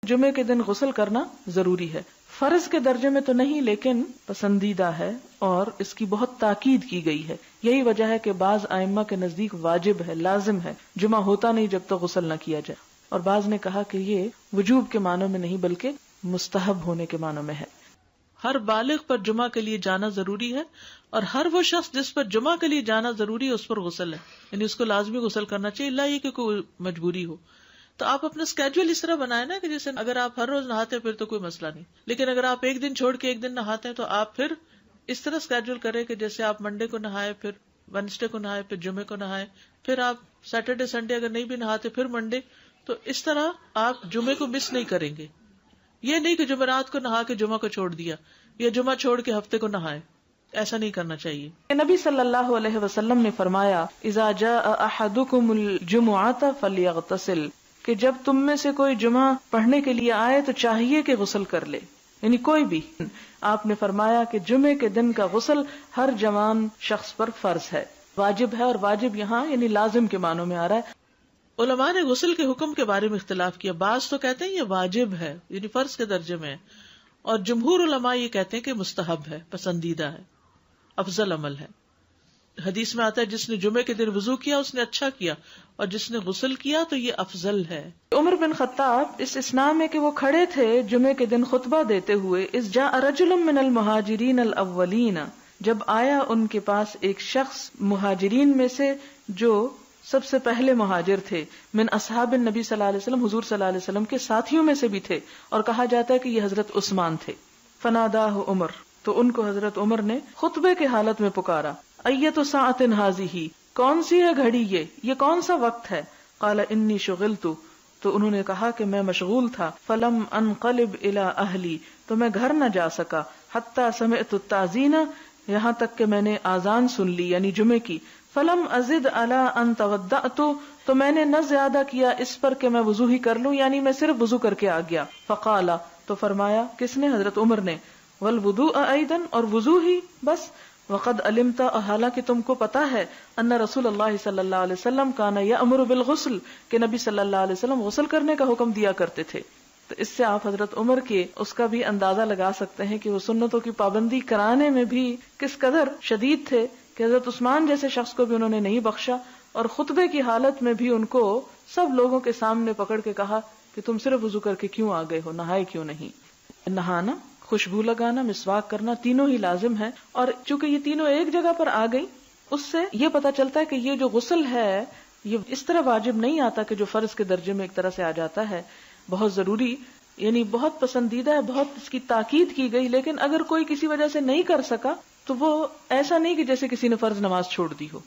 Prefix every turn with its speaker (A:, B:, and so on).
A: جمعے کے دن غسل کرنا ضروری ہے، فرض کے درجے میں تو نہیں لیکن پسندیدہ ہے اور اس کی بہت تاکید کی گئی ہے۔ یہی وجہ ہے کہ بعض ائمہ کے نزدیک واجب ہے، لازم ہے، جمعہ ہوتا نہیں جب تک غسل نہ کیا جائے، اور بعض نے کہا کہ یہ وجوب کے معنوں میں نہیں بلکہ مستحب ہونے کے معنوں میں ہے۔ ہر بالغ پر جمعہ کے لیے جانا ضروری ہے، اور ہر وہ شخص جس پر جمعہ کے لیے جانا ضروری ہے اس پر غسل ہے، یعنی اس کو لازمی غسل کرنا چاہیے، الا یہ کہ کوئی مجبوری ہو۔ تو آپ اپنا اسکیجول اس طرح بنائیں نا کہ جیسے اگر آپ ہر روز نہاتے ہیں پھر تو کوئی مسئلہ نہیں، لیکن اگر آپ ایک دن چھوڑ کے ایک دن نہاتے ہیں تو آپ پھر اس طرح اسکیجول کریں کہ جیسے آپ منڈے کو نہائے، پھر وینسڈے کو نہائے، پھر جمعے کو نہائے، پھر آپ سیٹرڈے سنڈے اگر نہیں بھی نہاتے پھر منڈے، تو اس طرح آپ جمعے کو مس نہیں کریں گے۔ یہ نہیں کہ جمعرات کو نہا کے جمعہ کو چھوڑ دیا یا جمعہ چھوڑ کے ہفتے کو نہائے، ایسا نہیں کرنا چاہیے۔ نبی صلی اللہ علیہ وسلم نے فرمایا اذا جاء احدکم الجمعۃ فلیغتسل، کہ جب تم میں سے کوئی جمعہ پڑھنے کے لیے آئے تو چاہیے کہ غسل کر لے، یعنی کوئی بھی۔ آپ نے فرمایا کہ جمعے کے دن کا غسل ہر جوان شخص پر فرض ہے، واجب ہے، اور واجب یہاں یعنی لازم کے معنوں میں آ رہا ہے۔ علماء نے غسل کے حکم کے بارے میں اختلاف کیا، بعض تو کہتے ہیں یہ واجب ہے یعنی فرض کے درجے میں ہے، اور جمہور علماء یہ کہتے ہیں کہ مستحب ہے، پسندیدہ ہے، افضل عمل ہے۔ حدیث میں آتا ہے جس نے جمعے کے دن وضو کیا اس نے اچھا کیا، اور جس نے غسل کیا تو یہ افضل ہے۔ عمر بن خطاب اس اسنا میں کہ وہ کھڑے تھے جمعے کے دن خطبہ دیتے ہوئے، اذ جاء رجل من المہاجرین الاولین، جب آیا ان کے پاس ایک شخص مہاجرین میں سے جو سب سے پہلے مہاجر تھے، من اصحاب النبی صلی اللہ علیہ وسلم، حضور صلی اللہ علیہ وسلم کے ساتھیوں میں سے بھی تھے، اور کہا جاتا ہے کہ یہ حضرت عثمان تھے۔ فناداہ عمر، تو ان کو حضرت عمر نے خطبے کے حالت میں پکارا، ایت ساعۃ ھذہ، کون سی ہے گھڑی یہ کون سا وقت ہے؟ قال انی شغلت، تو انہوں نے کہا کہ میں مشغول تھا، فلم انقلب الی اہلی، تو میں گھر نہ جا سکا، حتی سمعت التاذین، یہاں تک کہ میں نے آذان سن لی یعنی جمعے کی، فلم ازد علی ان توضأت، تو میں نے نہ زیادہ کیا اس پر کہ میں وضو ہی کر لوں، یعنی میں صرف وضو کر کے آ گیا۔ فقال، تو فرمایا کس نے؟ حضرت عمر نے، والوضوء ایضا، اور وضو ہی بس؟ وقد علمت، حالانکہ تم کو پتا ہے، ان رسول اللہ صلی اللہ علیہ وسلم کان یأمر بالغسل، کہ نبی صلی اللہ علیہ وسلم غسل کرنے کا حکم دیا کرتے تھے۔ تو اس سے آپ حضرت عمر کے اس کا بھی اندازہ لگا سکتے ہیں کہ وہ سنتوں کی پابندی کرانے میں بھی کس قدر شدید تھے، کہ حضرت عثمان جیسے شخص کو بھی انہوں نے نہیں بخشا، اور خطبے کی حالت میں بھی ان کو سب لوگوں کے سامنے پکڑ کے کہا کہ تم صرف وضو کر کے کیوں آ گئے ہو، نہائے کیوں نہیں؟ نہانا، خوشبو لگانا، مسواک کرنا، تینوں ہی لازم ہے، اور چونکہ یہ تینوں ایک جگہ پر آ گئی، اس سے یہ پتا چلتا ہے کہ یہ جو غسل ہے یہ اس طرح واجب نہیں آتا کہ جو فرض کے درجے میں ایک طرح سے آ جاتا ہے، بہت ضروری، یعنی بہت پسندیدہ ہے، بہت اس کی تاکید کی گئی، لیکن اگر کوئی کسی وجہ سے نہیں کر سکا تو وہ ایسا نہیں کہ جیسے کسی نے فرض نماز چھوڑ دی ہو۔